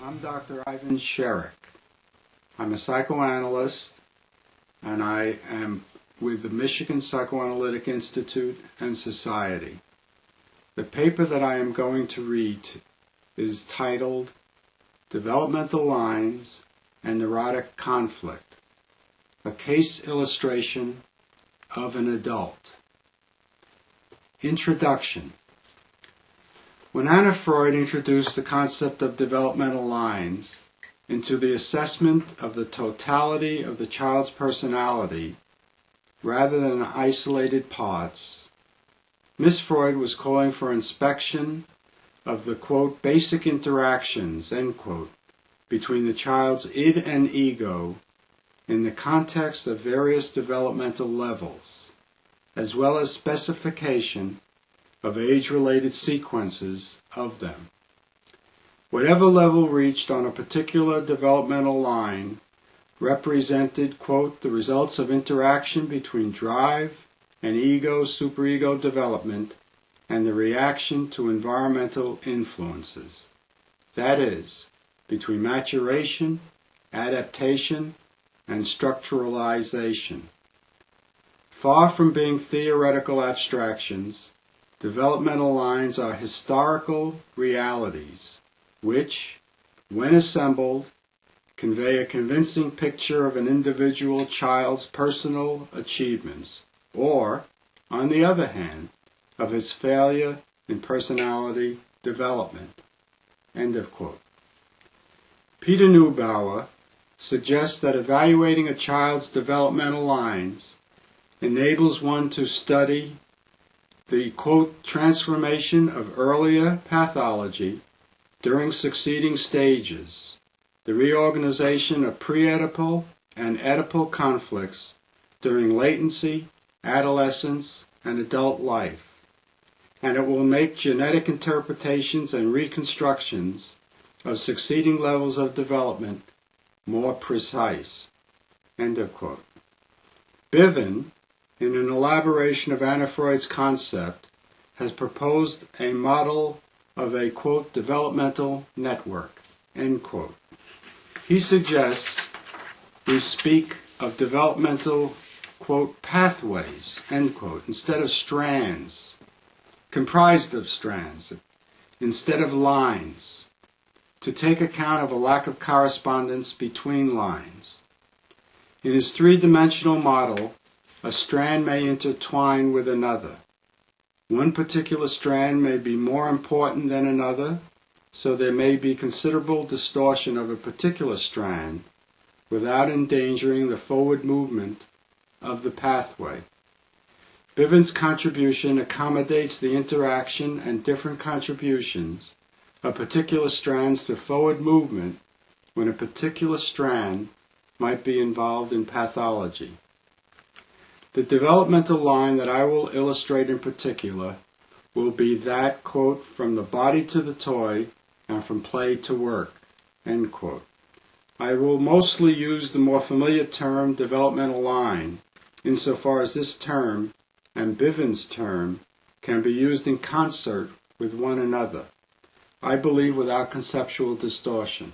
I'm Dr. Ivan Sherick. I'm a psychoanalyst, and I am with the Michigan Psychoanalytic Institute and Society. The paper that I am going to read is titled Developmental Lines and Neurotic Conflict, a case illustration of an adult. Introduction. When Anna Freud introduced the concept of developmental lines into the assessment of the totality of the child's personality rather than isolated parts, Miss Freud was calling for inspection of the, quote, basic interactions, end quote, between the child's id and ego in the context of various developmental levels, as well as specification of age-related sequences of them. Whatever level reached on a particular developmental line represented, quote, the results of interaction between drive and ego-superego development and the reaction to environmental influences. That is, between maturation, adaptation, and structuralization. Far from being theoretical abstractions, developmental lines are historical realities which, when assembled, convey a convincing picture of an individual child's personal achievements, or, on the other hand, of his failure in personality development. End of quote. Peter Neubauer suggests that evaluating a child's developmental lines enables one to study the, quote, transformation of earlier pathology during succeeding stages, the reorganization of pre-Oedipal and Oedipal conflicts during latency, adolescence, and adult life, and it will make genetic interpretations and reconstructions of succeeding levels of development more precise. End of quote. Biven, in an elaboration of Anna Freud's concept, has proposed a model of a, quote, developmental network, end quote. He suggests we speak of developmental, quote, pathways, end quote, instead of strands, comprised of strands, instead of lines, to take account of a lack of correspondence between lines. In his three-dimensional model, a strand may intertwine with another. One particular strand may be more important than another, so there may be considerable distortion of a particular strand without endangering the forward movement of the pathway. Biven's contribution accommodates the interaction and different contributions of particular strands to forward movement when a particular strand might be involved in pathology. The developmental line that I will illustrate in particular will be that, quote, from the body to the toy and from play to work, end quote. I will mostly use the more familiar term developmental line insofar as this term and Biven's term can be used in concert with one another, I believe without conceptual distortion.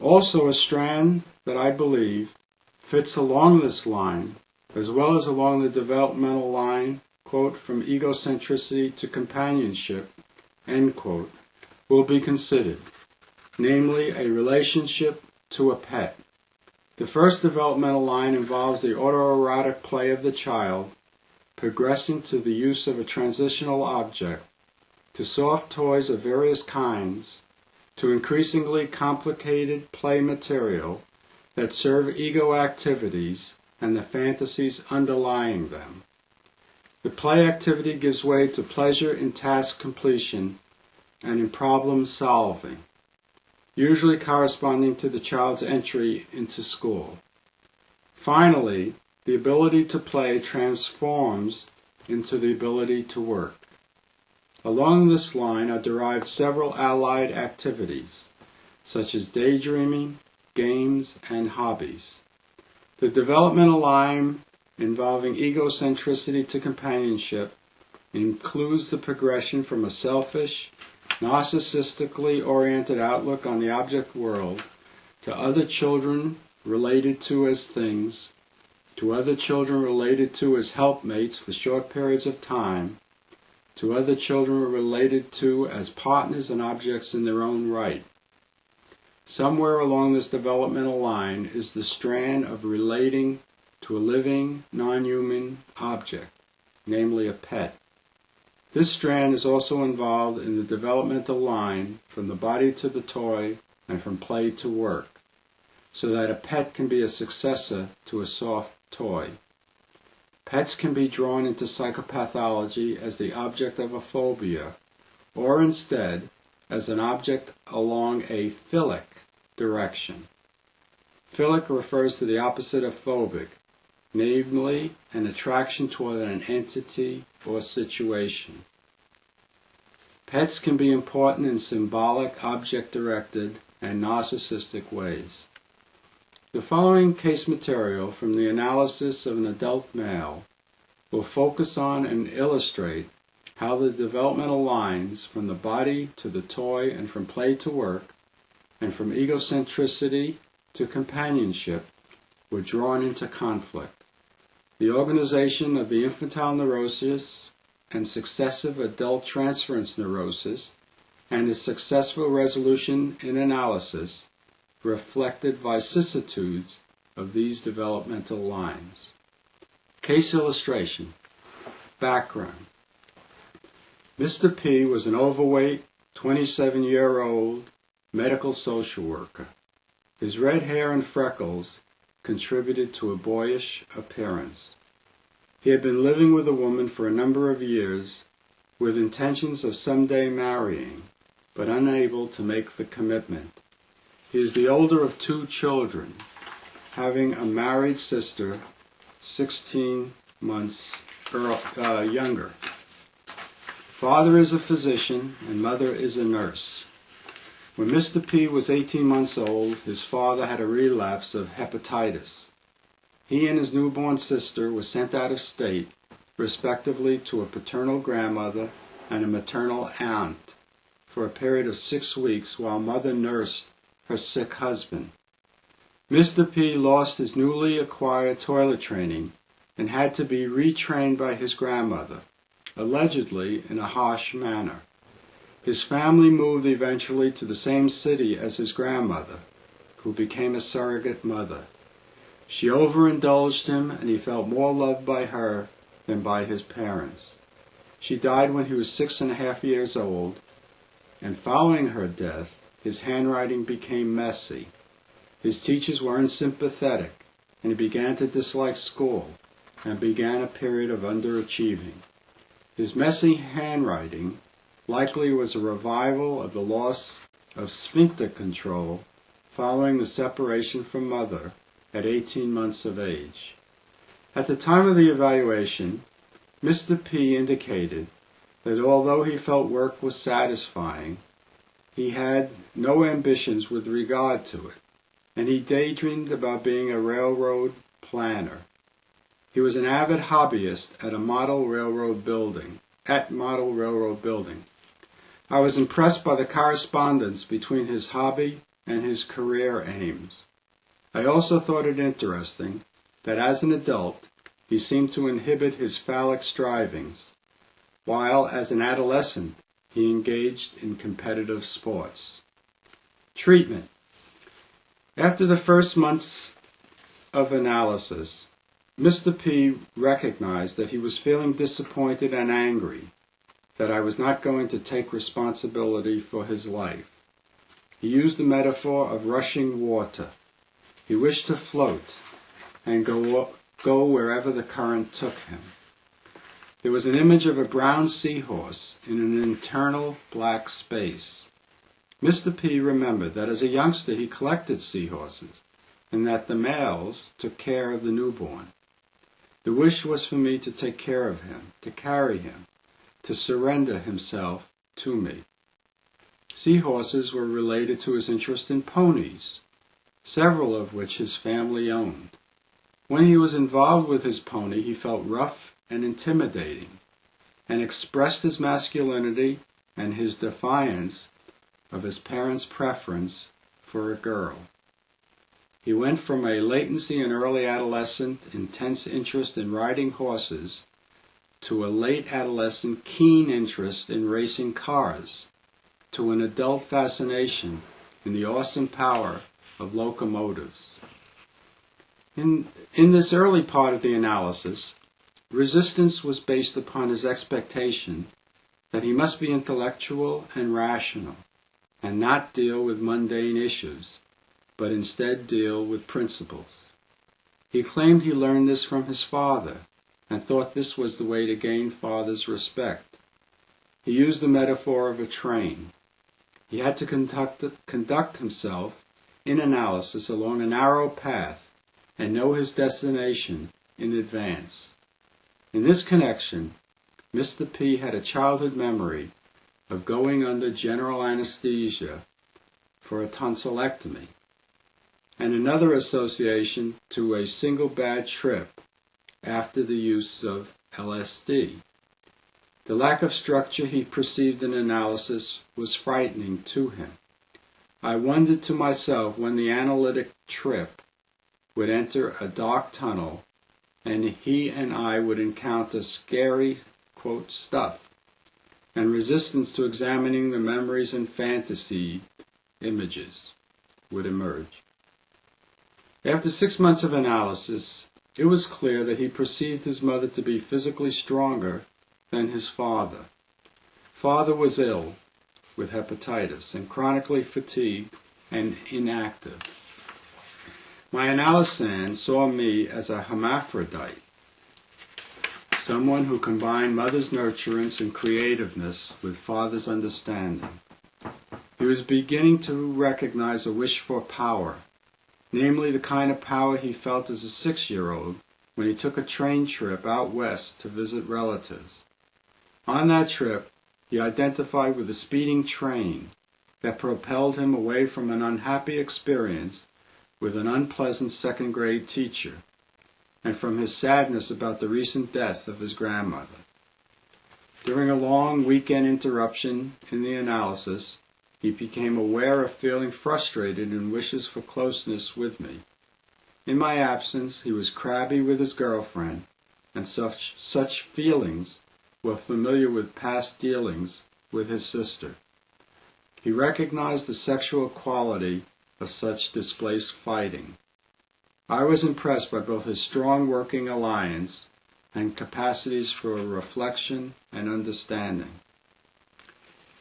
Also, a strand that I believe fits along this line as well as along the developmental line, quote, from egocentricity to companionship, end quote, will be considered, namely a relationship to a pet. The first developmental line involves the autoerotic play of the child, progressing to the use of a transitional object, to soft toys of various kinds, to increasingly complicated play material that serve ego activities and the fantasies underlying them. The play activity gives way to pleasure in task completion and in problem solving, usually corresponding to the child's entry into school. Finally, the ability to play transforms into the ability to work. Along this line are derived several allied activities, such as daydreaming, games, and hobbies. The developmental line involving egocentricity to companionship includes the progression from a selfish, narcissistically oriented outlook on the object world, to other children related to as things, to other children related to as helpmates for short periods of time, to other children related to as partners and objects in their own right. Somewhere along this developmental line is the strand of relating to a living, non-human object, namely a pet. This strand is also involved in the developmental line from the body to the toy and from play to work, so that a pet can be a successor to a soft toy. Pets can be drawn into psychopathology as the object of a phobia, or instead as an object along a philic direction. Philic refers to the opposite of phobic, namely an attraction toward an entity or situation. Pets can be important in symbolic, object-directed, and narcissistic ways. The following case material from the analysis of an adult male will focus on and illustrate how the developmental lines from the body to the toy and from play to work and from egocentricity to companionship were drawn into conflict. The organization of the infantile neurosis and successive adult transference neurosis and its successful resolution in analysis reflected vicissitudes of these developmental lines. Case illustration. Background. Mr. P was an overweight, 27-year-old medical social worker. His red hair and freckles contributed to a boyish appearance. He had been living with a woman for a number of years with intentions of someday marrying, but unable to make the commitment. He is the older of 2 children, having a married sister 16 months younger. Father is a physician and mother is a nurse. When Mr. P was 18 months old, his father had a relapse of hepatitis. He and his newborn sister were sent out of state, respectively, to a paternal grandmother and a maternal aunt for a period of 6 weeks while mother nursed her sick husband. Mr. P lost his newly acquired toilet training and had to be retrained by his grandmother, allegedly in a harsh manner. His family moved eventually to the same city as his grandmother, who became a surrogate mother. She overindulged him, and he felt more loved by her than by his parents. She died when he was 6.5 years old, and following her death, his handwriting became messy. His teachers were unsympathetic, and he began to dislike school, and began a period of underachieving. His messy handwriting likely was a revival of the loss of sphincter control following the separation from mother at 18 months of age. At the time of the evaluation, Mr. P indicated that although he felt work was satisfying, he had no ambitions with regard to it, and he daydreamed about being a railroad planner. He was an avid hobbyist at model railroad building. I was impressed by the correspondence between his hobby and his career aims. I also thought it interesting that as an adult, he seemed to inhibit his phallic strivings, while as an adolescent, he engaged in competitive sports. Treatment. After the first months of analysis, Mr. P recognized that he was feeling disappointed and angry, that I was not going to take responsibility for his life. He used the metaphor of rushing water. He wished to float and go wherever the current took him. There was an image of a brown seahorse in an internal black space. Mr. P remembered that as a youngster he collected seahorses, and that the males took care of the newborn. The wish was for me to take care of him, to carry him, to surrender himself to me. Seahorses were related to his interest in ponies, several of which his family owned. When he was involved with his pony, he felt rough and intimidating, and expressed his masculinity and his defiance of his parents' preference for a girl. He went from a latency in early adolescent intense interest in riding horses to a late adolescent keen interest in racing cars, to an adult fascination in the awesome power of locomotives. In this early part of the analysis, resistance was based upon his expectation that he must be intellectual and rational, and not deal with mundane issues, but instead deal with principles. He claimed he learned this from his father, and thought this was the way to gain father's respect. He used the metaphor of a train. He had to conduct himself in analysis along a narrow path and know his destination in advance. In this connection, Mr. P had a childhood memory of going under general anesthesia for a tonsillectomy, and another association to a single bad trip after the use of LSD. The lack of structure he perceived in analysis was frightening to him. I wondered to myself when the analytic trip would enter a dark tunnel and he and I would encounter scary, quote, stuff, and resistance to examining the memories and fantasy images would emerge. After 6 months of analysis, it was clear that he perceived his mother to be physically stronger than his father. Father was ill with hepatitis and chronically fatigued and inactive. My analysand saw me as a hermaphrodite, someone who combined mother's nurturance and creativeness with father's understanding. He was beginning to recognize a wish for power, namely the kind of power he felt as a 6-year-old when he took a train trip out west to visit relatives. On that trip, he identified with a speeding train that propelled him away from an unhappy experience with an unpleasant second-grade teacher, and from his sadness about the recent death of his grandmother. During a long weekend interruption in the analysis, he became aware of feeling frustrated and wishes for closeness with me. In my absence, he was crabby with his girlfriend, and such feelings were familiar with past dealings with his sister. He recognized the sexual quality of such displaced fighting. I was impressed by both his strong working alliance and capacities for reflection and understanding.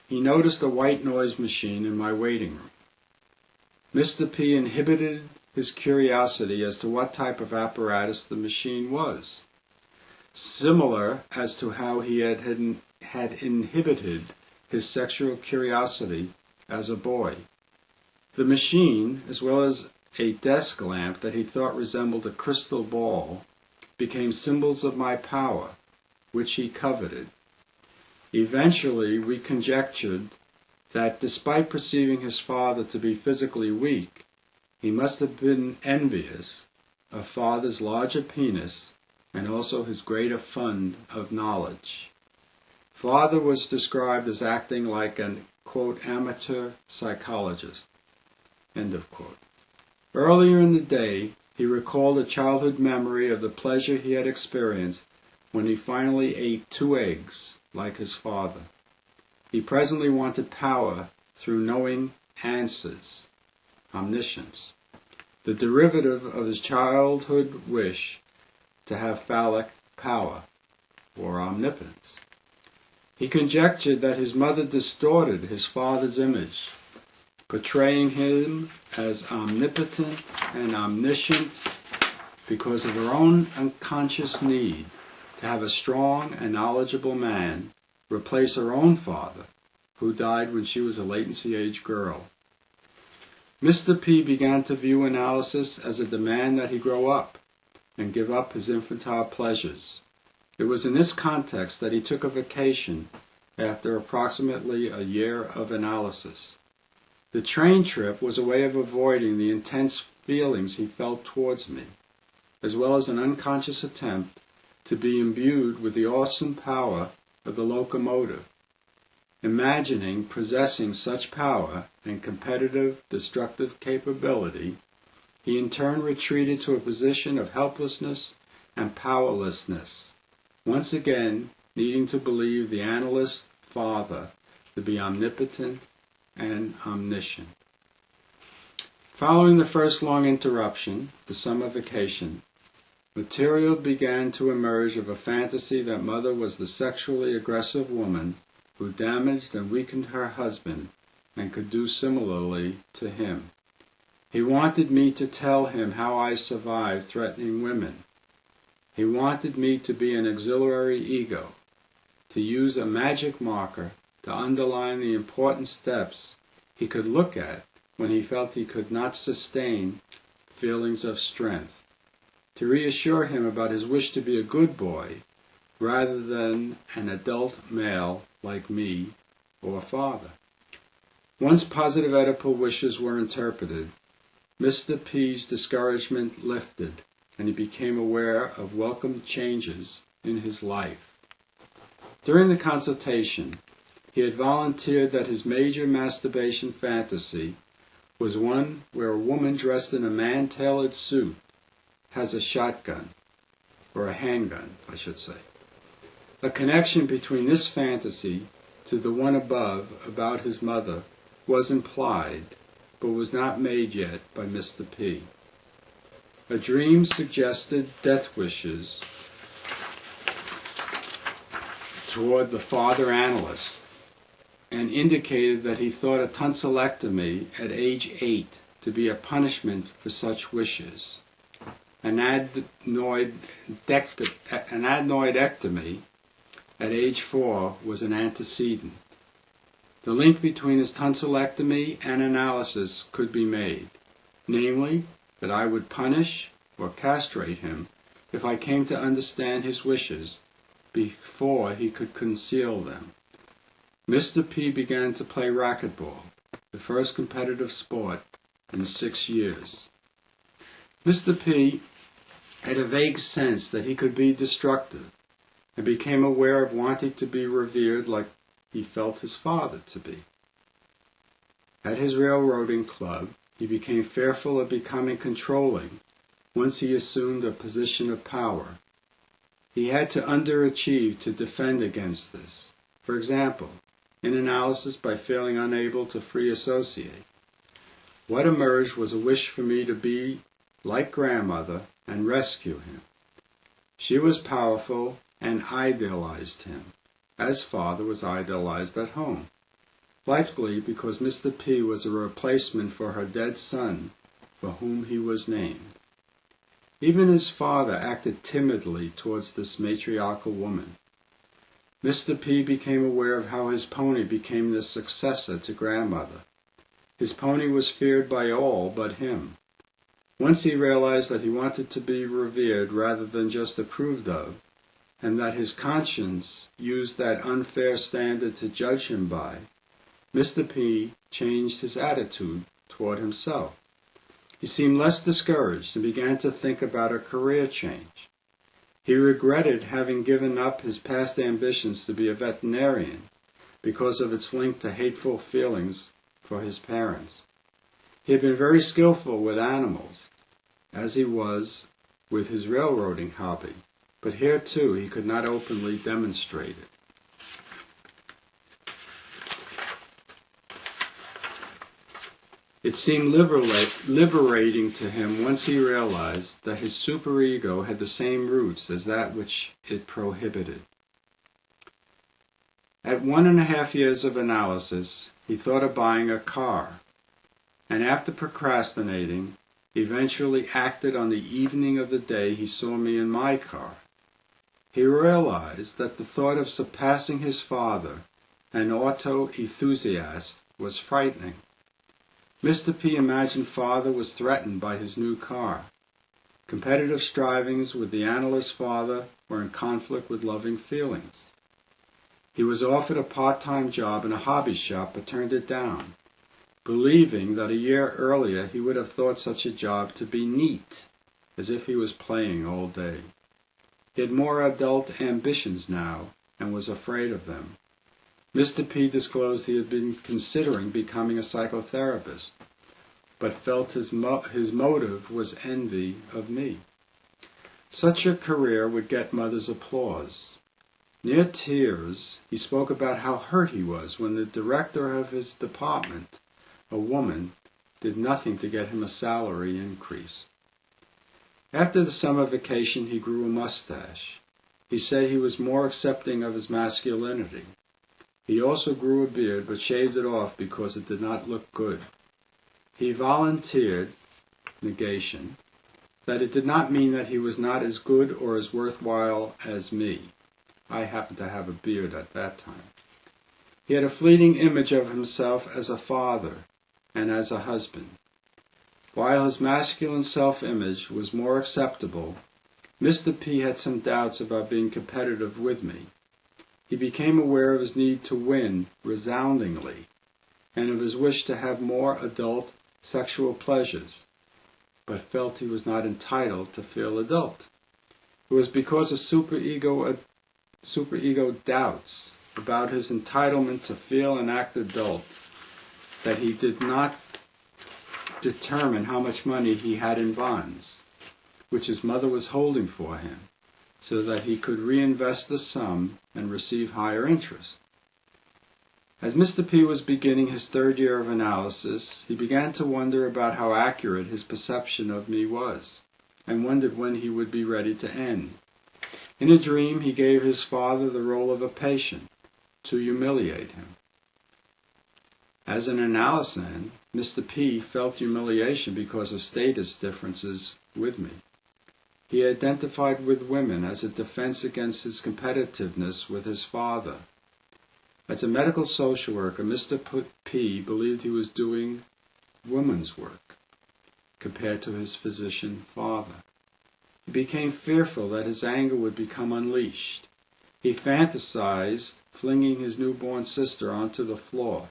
He noticed a white noise machine in my waiting room. Mr. P inhibited his curiosity as to what type of apparatus the machine was, similar as to how he had inhibited his sexual curiosity as a boy. The machine, as well as a desk lamp that he thought resembled a crystal ball, became symbols of my power, which he coveted. Eventually, we conjectured that despite perceiving his father to be physically weak, he must have been envious of father's larger penis and also his greater fund of knowledge. Father was described as acting like an, quote, amateur psychologist, end of quote. Earlier in the day, he recalled a childhood memory of the pleasure he had experienced when he finally ate 2 eggs, like his father. He presently wanted power through knowing answers, omniscience, the derivative of his childhood wish to have phallic power, or omnipotence. He conjectured that his mother distorted his father's image, portraying him as omnipotent and omniscient because of her own unconscious need to have a strong and knowledgeable man replace her own father, who died when she was a latency-age girl. Mr. P began to view analysis as a demand that he grow up and give up his infantile pleasures. It was in this context that he took a vacation after approximately a year of analysis. The train trip was a way of avoiding the intense feelings he felt towards me, as well as an unconscious attempt to be imbued with the awesome power of the locomotive. Imagining possessing such power and competitive, destructive capability, he in turn retreated to a position of helplessness and powerlessness, once again needing to believe the analyst father to be omnipotent and omniscient. Following the first long interruption, the summer vacation, material began to emerge of a fantasy that Mother was the sexually aggressive woman who damaged and weakened her husband and could do similarly to him. He wanted me to tell him how I survived threatening women. He wanted me to be an auxiliary ego, to use a magic marker to underline the important steps he could look at when he felt he could not sustain feelings of strength, to reassure him about his wish to be a good boy rather than an adult male like me or father. Once positive Oedipal wishes were interpreted, Mr. P's discouragement lifted, and he became aware of welcome changes in his life. During the consultation, he had volunteered that his major masturbation fantasy was one where a woman dressed in a man-tailored suit has a shotgun, or a handgun, I should say. A connection between this fantasy to the one above about his mother was implied, but was not made yet by Mr. P. A dream suggested death wishes toward the father analyst, and indicated that he thought a tonsillectomy at age 8 to be a punishment for such wishes. An adenoidectomy at age 4 was an antecedent. The link between his tonsillectomy and analysis could be made, namely, that I would punish or castrate him if I came to understand his wishes before he could conceal them. Mr. P began to play racquetball, the first competitive sport in 6 years. Mr. P had a vague sense that he could be destructive, and became aware of wanting to be revered like he felt his father to be. At his railroading club, he became fearful of becoming controlling once he assumed a position of power. He had to underachieve to defend against this. For example, in analysis by feeling unable to free associate. What emerged was a wish for me to be like grandmother and rescue him. She was powerful and idealized him, as father was idolized at home, likely because Mr. P was a replacement for her dead son for whom he was named. Even his father acted timidly towards this matriarchal woman. Mr. P became aware of how his pony became the successor to grandmother. His pony was feared by all but him. Once he realized that he wanted to be revered rather than just approved of, and that his conscience used that unfair standard to judge him by, Mr. P changed his attitude toward himself. He seemed less discouraged and began to think about a career change. He regretted having given up his past ambitions to be a veterinarian because of its link to hateful feelings for his parents. He had been very skillful with animals, as he was with his railroading hobby, but here too he could not openly demonstrate it. It seemed liberating to him once he realized that his superego had the same roots as that which it prohibited. At 1.5 years of analysis, he thought of buying a car, and after procrastinating, eventually acted on the evening of the day he saw me in my car. He realized that the thought of surpassing his father, an auto enthusiast, was frightening. Mr. P imagined father was threatened by his new car. Competitive strivings with the analyst's father were in conflict with loving feelings. He was offered a part-time job in a hobby shop but turned it down, believing that a year earlier he would have thought such a job to be neat, as if he was playing all day. He had more adult ambitions now and was afraid of them. Mr. P disclosed he had been considering becoming a psychotherapist, but felt his motive was envy of me. Such a career would get Mother's applause. Near tears, he spoke about how hurt he was when the director of his department, a woman, did nothing to get him a salary increase. After the summer vacation, he grew a mustache. He said he was more accepting of his masculinity. He also grew a beard, but shaved it off because it did not look good. He volunteered, negation, that it did not mean that he was not as good or as worthwhile as me. I happened to have a beard at that time. He had a fleeting image of himself as a father and as a husband. While his masculine self-image was more acceptable, Mr. P had some doubts about being competitive with me. He became aware of his need to win resoundingly, and of his wish to have more adult sexual pleasures, but felt he was not entitled to feel adult. It was because of superego doubts about his entitlement to feel and act adult that he did not determine how much money he had in bonds, which his mother was holding for him, so that he could reinvest the sum and receive higher interest. As Mr. P was beginning his third year of analysis, he began to wonder about how accurate his perception of me was, and wondered when he would be ready to end. In a dream, he gave his father the role of a patient to humiliate him. As an analysan, Mr. P felt humiliation because of status differences with me. He identified with women as a defense against his competitiveness with his father. As a medical social worker, Mr. P believed he was doing woman's work compared to his physician father. He became fearful that his anger would become unleashed. He fantasized flinging his newborn sister onto the floor,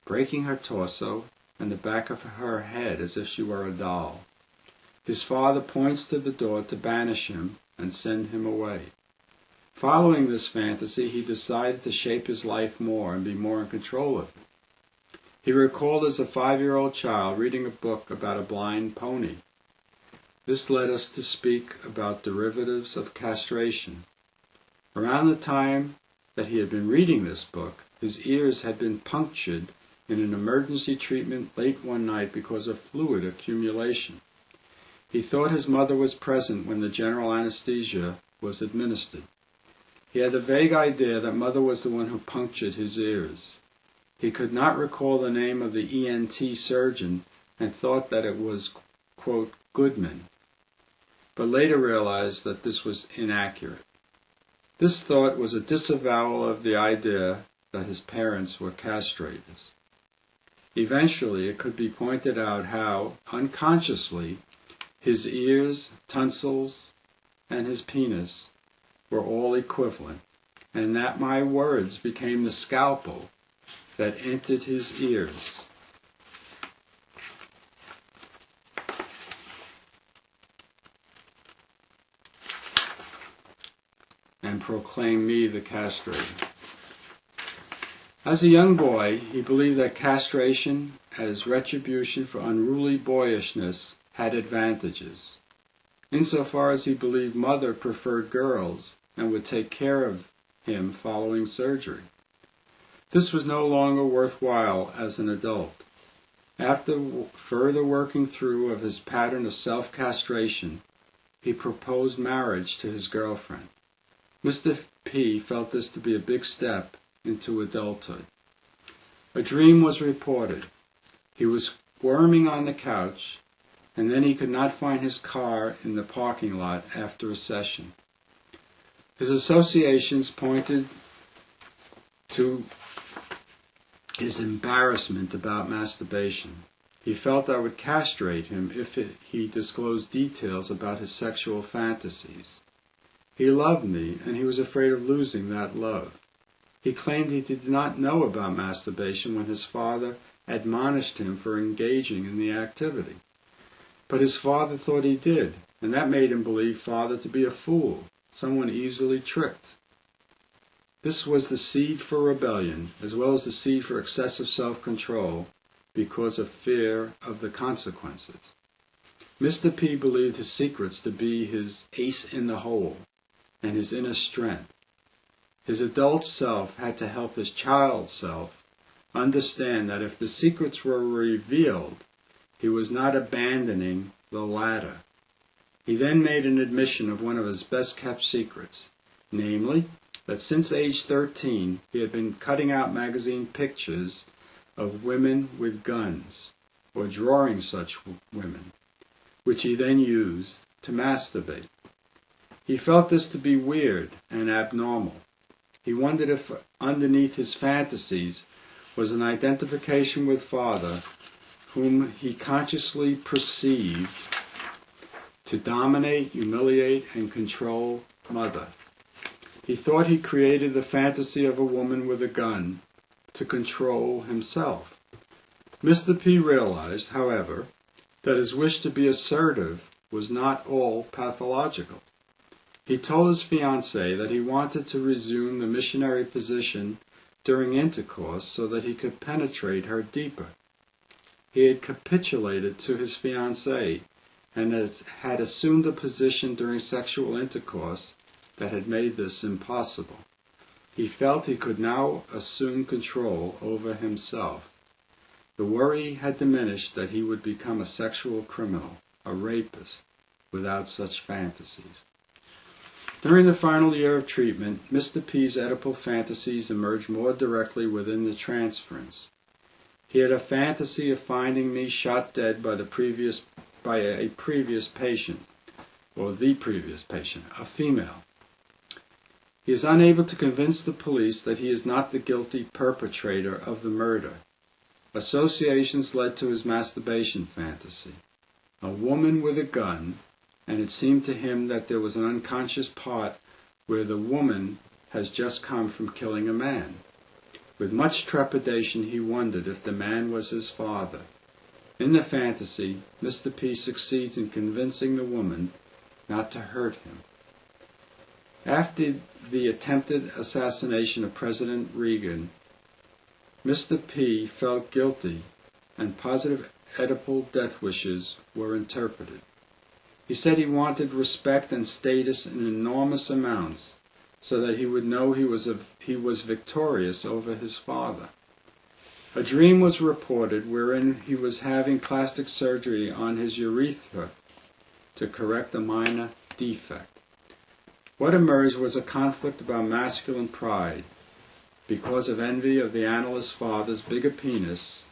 breaking her torso and the back of her head as if she were a doll. His father points to the door to banish him and send him away. Following this fantasy, he decided to shape his life more and be more in control of it. He recalled as a 5-year-old child reading a book about a blind pony. This led us to speak about derivatives of castration. Around the time that he had been reading this book, his ears had been punctured in an emergency treatment late one night because of fluid accumulation. He thought his mother was present when the general anesthesia was administered. He had a vague idea that Mother was the one who punctured his ears. He could not recall the name of the ENT surgeon and thought that it was, quote, Goodman, but later realized that this was inaccurate. This thought was a disavowal of the idea that his parents were castrators. Eventually, it could be pointed out how, unconsciously, his ears, tonsils, and his penis were all equivalent, and that my words became the scalpel that entered his ears. And proclaimed me the castrator. As a young boy, he believed that castration as retribution for unruly boyishness had advantages, insofar as he believed Mother preferred girls and would take care of him following surgery. This was no longer worthwhile as an adult. After further working through of his pattern of self-castration, he proposed marriage to his girlfriend. Mr. P felt this to be a big step into adulthood. A dream was reported. He was squirming on the couch, and then he could not find his car in the parking lot after a session. His associations pointed to his embarrassment about masturbation. He felt I would castrate him if he disclosed details about his sexual fantasies. He loved me, and he was afraid of losing that love. He claimed he did not know about masturbation when his father admonished him for engaging in the activity. But his father thought he did, and that made him believe father to be a fool, someone easily tricked. This was the seed for rebellion, as well as the seed for excessive self-control, because of fear of the consequences. Mr. P believed his secrets to be his ace in the hole and his inner strength. His adult self had to help his child self understand that if the secrets were revealed, he was not abandoning the latter. He then made an admission of one of his best-kept secrets, namely, that since age 13 he had been cutting out magazine pictures of women with guns, or drawing such women, which he then used to masturbate. He felt this to be weird and abnormal. He wondered if underneath his fantasies was an identification with father, whom he consciously perceived to dominate, humiliate, and control mother. He thought he created the fantasy of a woman with a gun to control himself. Mr. P realized, however, that his wish to be assertive was not all pathological. He told his fiancée that he wanted to resume the missionary position during intercourse so that he could penetrate her deeper. He had capitulated to his fiancée and had assumed a position during sexual intercourse that had made this impossible. He felt he could now assume control over himself. The worry had diminished that he would become a sexual criminal, a rapist, without such fantasies. During the final year of treatment, Mr. P's Oedipal fantasies emerged more directly within the transference. He had a fantasy of finding me shot dead by a previous patient, a female. He is unable to convince the police that he is not the guilty perpetrator of the murder. Associations led to his masturbation fantasy. A woman with a gun, and it seemed to him that there was an unconscious part where the woman has just come from killing a man. With much trepidation he wondered if the man was his father. In the fantasy, Mr. P succeeds in convincing the woman not to hurt him. After the attempted assassination of President Reagan, Mr. P felt guilty and positive Oedipal death wishes were interpreted. He said he wanted respect and status in enormous amounts so that he would know he was victorious over his father. A dream was reported wherein he was having plastic surgery on his urethra to correct a minor defect. What emerged was a conflict about masculine pride because of envy of the analyst's father's bigger penis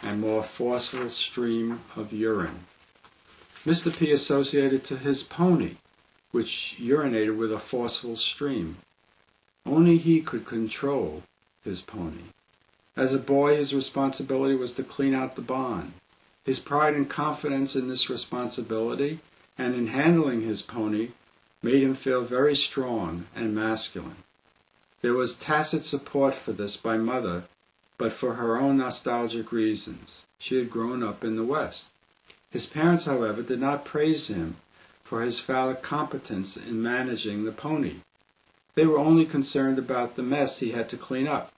and more forceful stream of urine. Mr. P associated to his pony, which urinated with a forceful stream. Only he could control his pony. As a boy, his responsibility was to clean out the barn. His pride and confidence in this responsibility and in handling his pony made him feel very strong and masculine. There was tacit support for this by mother, but for her own nostalgic reasons. She had grown up in the West. His parents, however, did not praise him for his phallic competence in managing the pony. They were only concerned about the mess he had to clean up.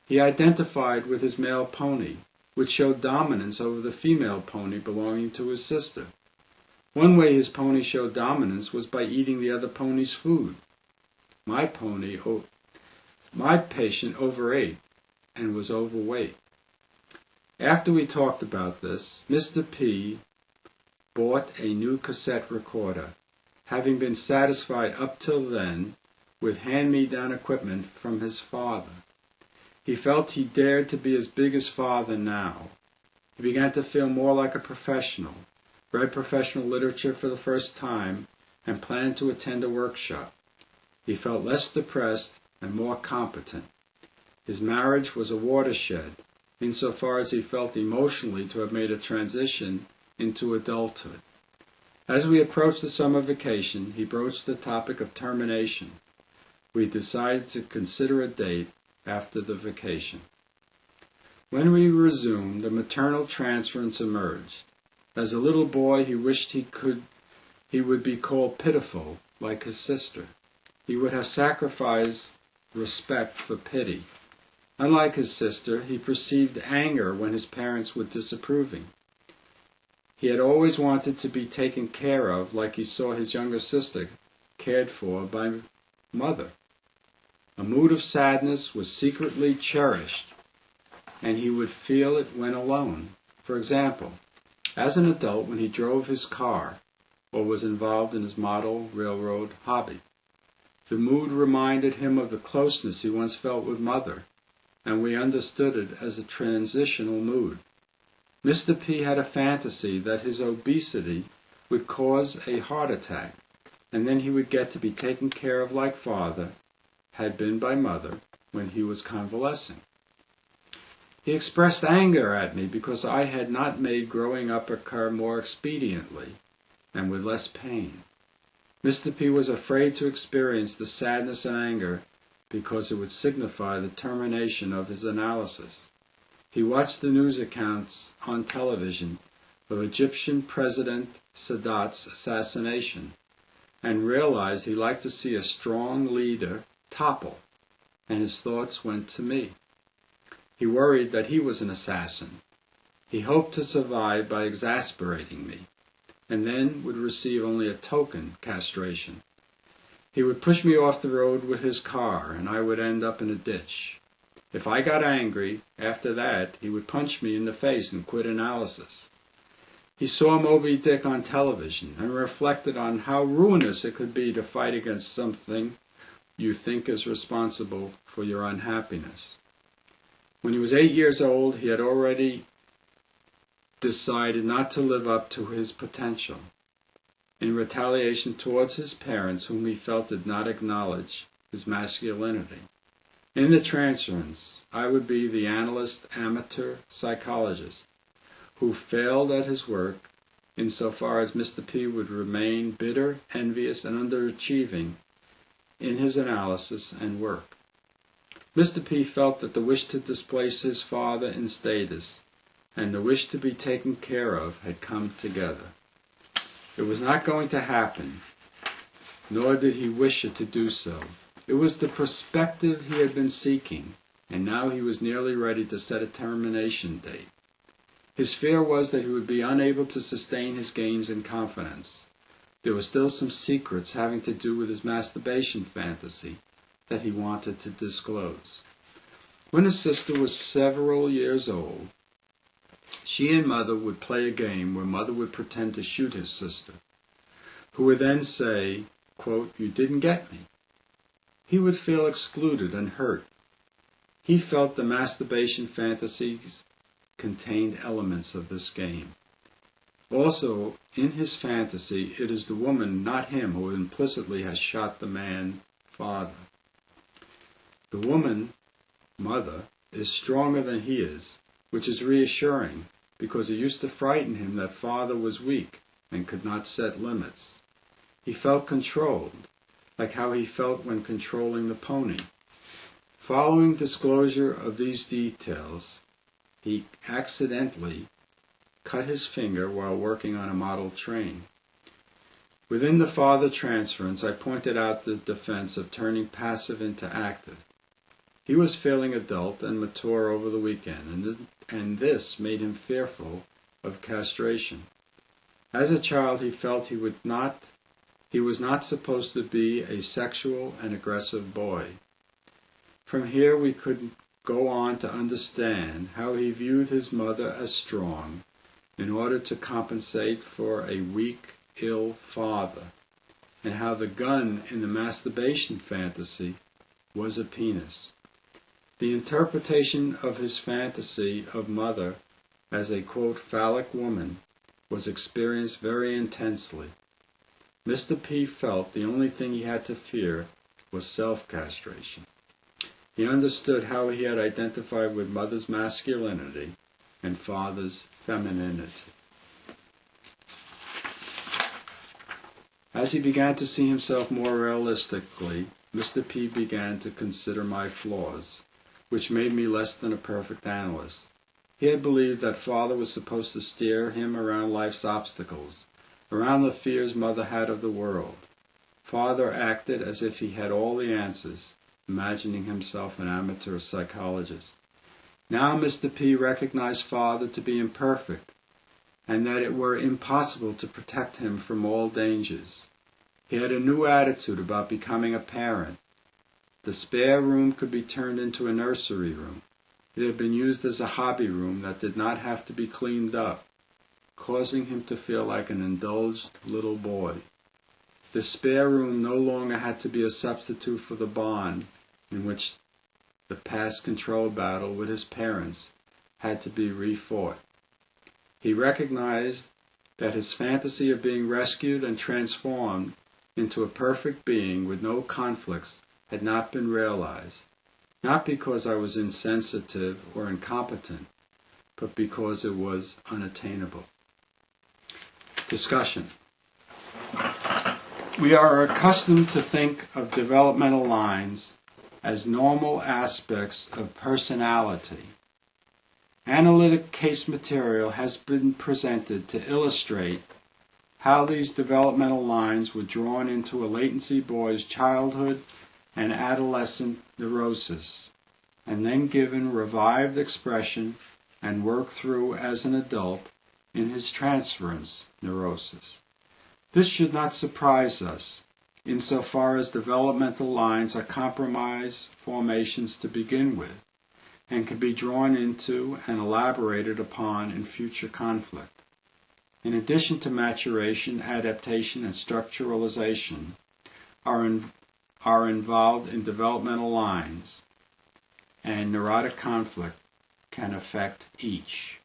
He identified with his male pony, which showed dominance over the female pony belonging to his sister. One way his pony showed dominance was by eating the other pony's food. My patient overate and was overweight. After we talked about this, Mr. P bought a new cassette recorder, having been satisfied up till then with hand-me-down equipment from his father. He felt he dared to be as big as father now. He began to feel more like a professional, read professional literature for the first time, and planned to attend a workshop. He felt less depressed and more competent. His marriage was a watershed, insofar as he felt emotionally to have made a transition into adulthood. As we approached the summer vacation, he broached the topic of termination. We decided to consider a date after the vacation. When we resumed, the maternal transference emerged. As a little boy, he wished he would be called pitiful, like his sister. He would have sacrificed respect for pity. Unlike his sister, he perceived anger when his parents were disapproving. He had always wanted to be taken care of like he saw his younger sister cared for by mother. A mood of sadness was secretly cherished, and he would feel it when alone. For example, as an adult when he drove his car or was involved in his model railroad hobby. The mood reminded him of the closeness he once felt with mother, and we understood it as a transitional mood. Mr. P had a fantasy that his obesity would cause a heart attack, and then he would get to be taken care of like father had been by mother when he was convalescing. He expressed anger at me because I had not made growing up occur more expediently and with less pain. Mr. P was afraid to experience the sadness and anger because it would signify the termination of his analysis. He watched the news accounts on television of Egyptian President Sadat's assassination and realized he liked to see a strong leader topple, and his thoughts went to me. He worried that he was an assassin. He hoped to survive by exasperating me, and then would receive only a token castration. He would push me off the road with his car, and I would end up in a ditch. If I got angry, after that, he would punch me in the face and quit analysis. He saw Moby Dick on television and reflected on how ruinous it could be to fight against something you think is responsible for your unhappiness. When he was 8 years old, he had already decided not to live up to his potential in retaliation towards his parents, whom he felt did not acknowledge his masculinity. In the transference, I would be the analyst amateur psychologist who failed at his work insofar as Mr. P would remain bitter, envious, and underachieving in his analysis and work. Mr. P felt that the wish to displace his father in status and the wish to be taken care of had come together. It was not going to happen, nor did he wish it to do so. It was the perspective he had been seeking, and now he was nearly ready to set a termination date. His fear was that he would be unable to sustain his gains in confidence. There were still some secrets having to do with his masturbation fantasy that he wanted to disclose. When his sister was several years old, she and mother would play a game where mother would pretend to shoot his sister, who would then say, quote, "You didn't get me." He would feel excluded and hurt. He felt the masturbation fantasies contained elements of this game. Also, in his fantasy, it is the woman, not him, who implicitly has shot the man, father. The woman, mother, is stronger than he is, which is reassuring because it used to frighten him that father was weak and could not set limits. He felt controlled, like how he felt when controlling the pony. Following disclosure of these details, he accidentally cut his finger while working on a model train. Within the father transference, I pointed out the defense of turning passive into active. He was feeling adult and mature over the weekend, and this made him fearful of castration. As a child, he felt he was not supposed to be a sexual and aggressive boy. From here we could go on to understand how he viewed his mother as strong in order to compensate for a weak, ill father, and how the gun in the masturbation fantasy was a penis. The interpretation of his fantasy of mother as a, quote, phallic woman was experienced very intensely. Mr. P felt the only thing he had to fear was self-castration. He understood how he had identified with mother's masculinity and father's femininity. As he began to see himself more realistically, Mr. P began to consider my flaws, which made me less than a perfect analyst. He had believed that father was supposed to steer him around life's obstacles, around the fears mother had of the world. Father acted as if he had all the answers, imagining himself an amateur psychologist. Now Mr. P recognized Father to be imperfect, and that it were impossible to protect him from all dangers. He had a new attitude about becoming a parent. The spare room could be turned into a nursery room. It had been used as a hobby room that did not have to be cleaned up, causing him to feel like an indulged little boy. The spare room no longer had to be a substitute for the barn in which the past control battle with his parents had to be refought. He recognized that his fantasy of being rescued and transformed into a perfect being with no conflicts had not been realized, not because I was insensitive or incompetent, but because it was unattainable. Discussion. We are accustomed to think of developmental lines as normal aspects of personality. Analytic case material has been presented to illustrate how these developmental lines were drawn into a latency boy's childhood and adolescent neurosis, and then given revived expression and worked through as an adult in his transference neurosis. This should not surprise us, insofar as developmental lines are compromise formations to begin with, and can be drawn into and elaborated upon in future conflict. In addition to maturation, adaptation, and structuralization are involved in developmental lines, and neurotic conflict can affect each.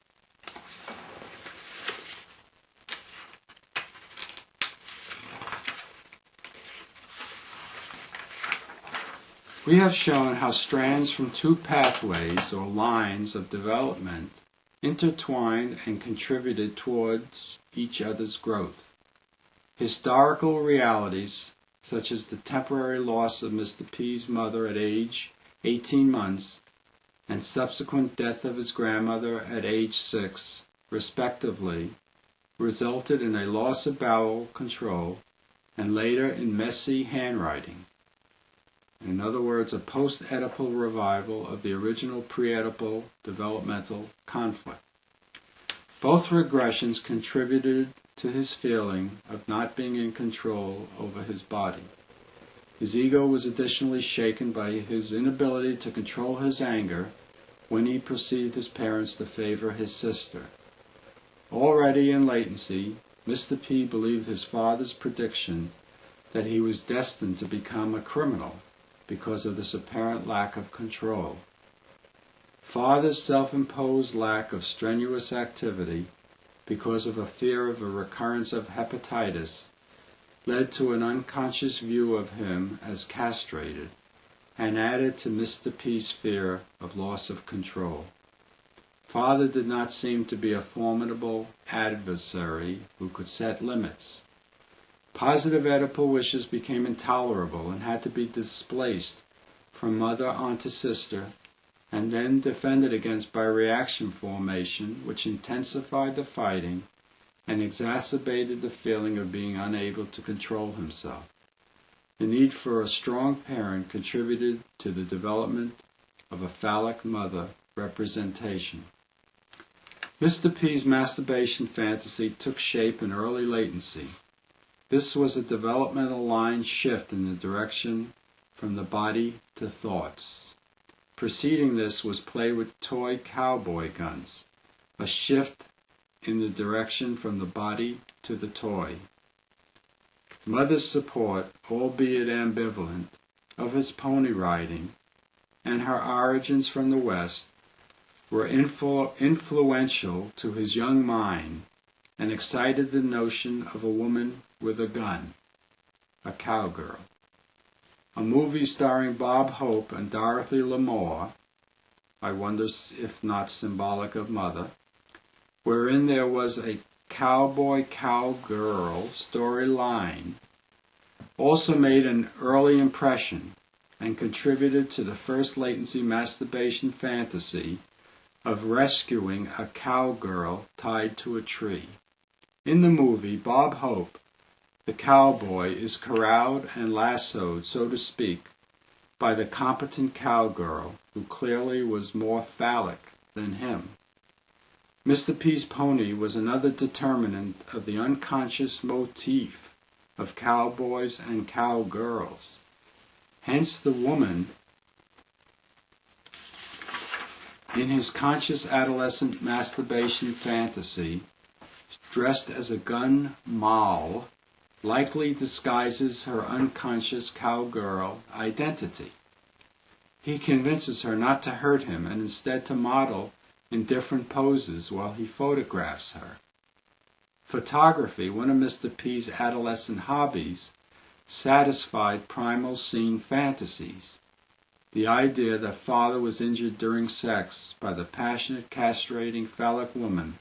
We have shown how strands from two pathways or lines of development intertwined and contributed towards each other's growth. Historical realities, such as the temporary loss of Mr. P's mother at age 18 months and subsequent death of his grandmother at age 6, respectively, resulted in a loss of bowel control and later in messy handwriting. In other words, a post-Oedipal revival of the original pre-Oedipal developmental conflict. Both regressions contributed to his feeling of not being in control over his body. His ego was additionally shaken by his inability to control his anger when he perceived his parents to favor his sister. Already in latency, Mr. P believed his father's prediction that he was destined to become a criminal because of this apparent lack of control. Father's self-imposed lack of strenuous activity because of a fear of a recurrence of hepatitis led to an unconscious view of him as castrated and added to Mr. P's fear of loss of control. Father did not seem to be a formidable adversary who could set limits. Positive Oedipal wishes became intolerable and had to be displaced from mother onto sister and then defended against by reaction formation, which intensified the fighting and exacerbated the feeling of being unable to control himself. The need for a strong parent contributed to the development of a phallic mother representation. Mr. P's masturbation fantasy took shape in early latency. This was a developmental line shift in the direction from the body to thoughts. Preceding this was play with toy cowboy guns, a shift in the direction from the body to the toy. Mother's support, albeit ambivalent, of his pony riding and her origins from the West were influential to his young mind and excited the notion of a woman with a gun, a cowgirl. A movie starring Bob Hope and Dorothy Lamour, I wonder if not symbolic of mother, wherein there was a cowboy-cowgirl storyline, also made an early impression and contributed to the first latency masturbation fantasy of rescuing a cowgirl tied to a tree. In the movie, Bob Hope, the cowboy, is corralled and lassoed, so to speak, by the competent cowgirl, who clearly was more phallic than him. Mr. P's pony was another determinant of the unconscious motif of cowboys and cowgirls. Hence the woman, in his conscious adolescent masturbation fantasy, dressed as a gun moll, likely disguises her unconscious cowgirl identity. He convinces her not to hurt him and instead to model in different poses while he photographs her. Photography, one of Mr. P's adolescent hobbies, satisfied primal scene fantasies. The idea that father was injured during sex by the passionate, castrating, phallic woman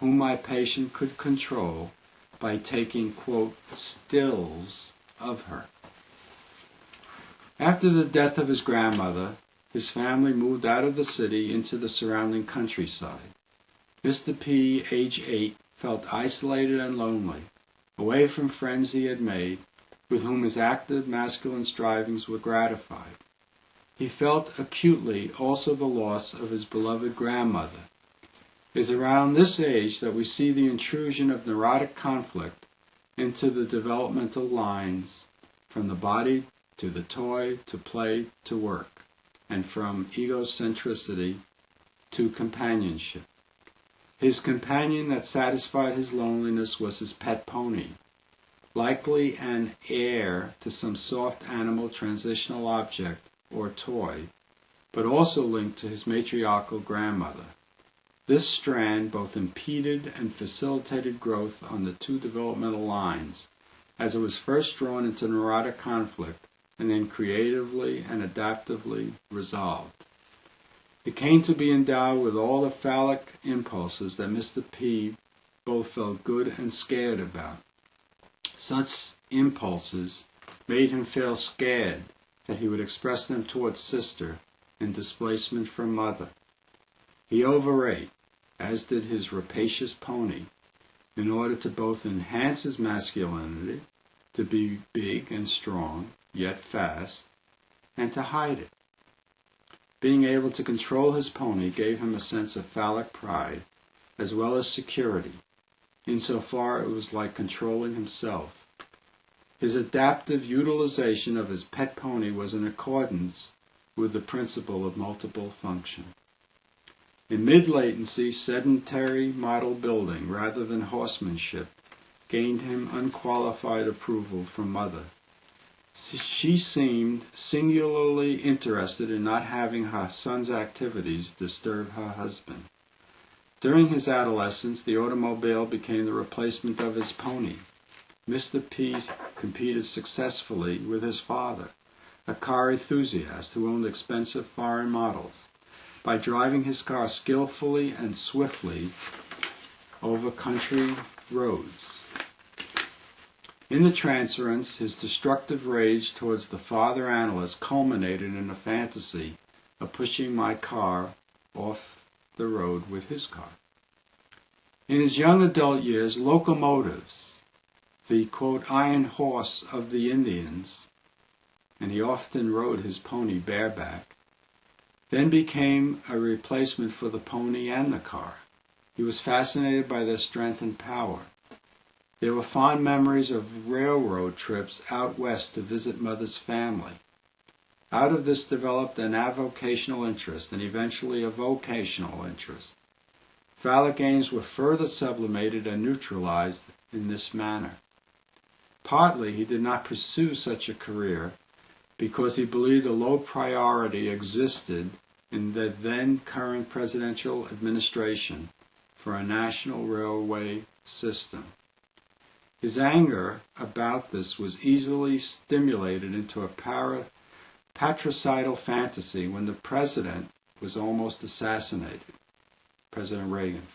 whom my patient could control by taking, quote, stills of her. After the death of his grandmother, his family moved out of the city into the surrounding countryside. Mr. P, age 8, felt isolated and lonely, away from friends he had made, with whom his active masculine strivings were gratified. He felt acutely also the loss of his beloved grandmother. It is around this age that we see the intrusion of neurotic conflict into the developmental lines, from the body to the toy to play to work, and from egocentricity to companionship. His companion that satisfied his loneliness was his pet pony, likely an heir to some soft animal transitional object or toy, but also linked to his matriarchal grandmother. This strand both impeded and facilitated growth on the two developmental lines, as it was first drawn into neurotic conflict and then creatively and adaptively resolved. It came to be endowed with all the phallic impulses that Mr. P both felt good and scared about. Such impulses made him feel scared that he would express them towards sister in displacement from mother. He overate, as did his rapacious pony, in order to both enhance his masculinity, to be big and strong, yet fast, and to hide it. Being able to control his pony gave him a sense of phallic pride, as well as security, insofar it was like controlling himself. His adaptive utilization of his pet pony was in accordance with the principle of multiple function. In mid-latency, sedentary model building, rather than horsemanship, gained him unqualified approval from mother. She seemed singularly interested in not having her son's activities disturb her husband. During his adolescence, the automobile became the replacement of his pony. Mr. P competed successfully with his father, a car enthusiast who owned expensive foreign models, by driving his car skillfully and swiftly over country roads. In the transference, his destructive rage towards the father analyst culminated in a fantasy of pushing my car off the road with his car. In his young adult years, locomotives, the, quote, iron horse of the Indians, and he often rode his pony bareback, then became a replacement for the pony and the car. He was fascinated by their strength and power. There were fond memories of railroad trips out west to visit mother's family. Out of this developed an avocational interest and eventually a vocational interest. Phallic games were further sublimated and neutralized in this manner. Partly he did not pursue such a career because he believed a low priority existed in the then current presidential administration for a national railway system. His anger about this was easily stimulated into a patricidal fantasy when the president was almost assassinated, President Reagan.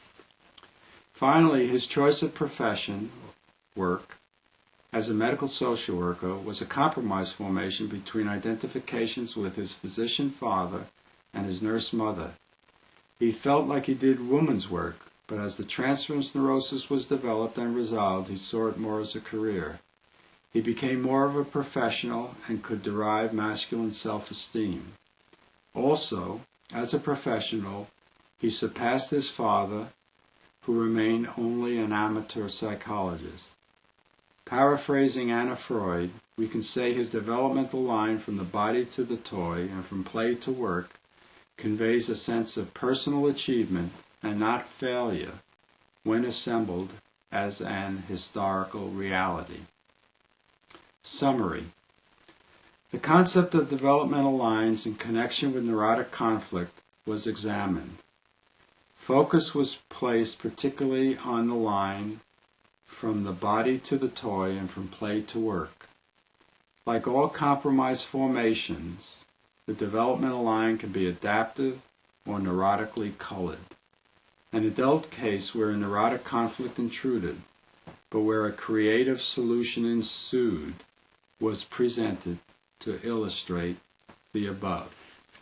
Finally, his choice of profession, work, as a medical social worker was a compromise formation between identifications with his physician father and his nurse mother. He felt like he did woman's work, but as the transference neurosis was developed and resolved, he saw it more as a career. He became more of a professional and could derive masculine self-esteem. Also, as a professional, he surpassed his father, who remained only an amateur psychologist. Paraphrasing Anna Freud, we can say his developmental line from the body to the toy and from play to work conveys a sense of personal achievement and not failure when assembled as an historical reality. Summary. The concept of developmental lines in connection with neurotic conflict was examined. Focus was placed particularly on the line from the body to the toy and from play to work. Like all compromise formations, the developmental line can be adaptive or neurotically colored. An adult case where a neurotic conflict intruded, but where a creative solution ensued, was presented to illustrate the above.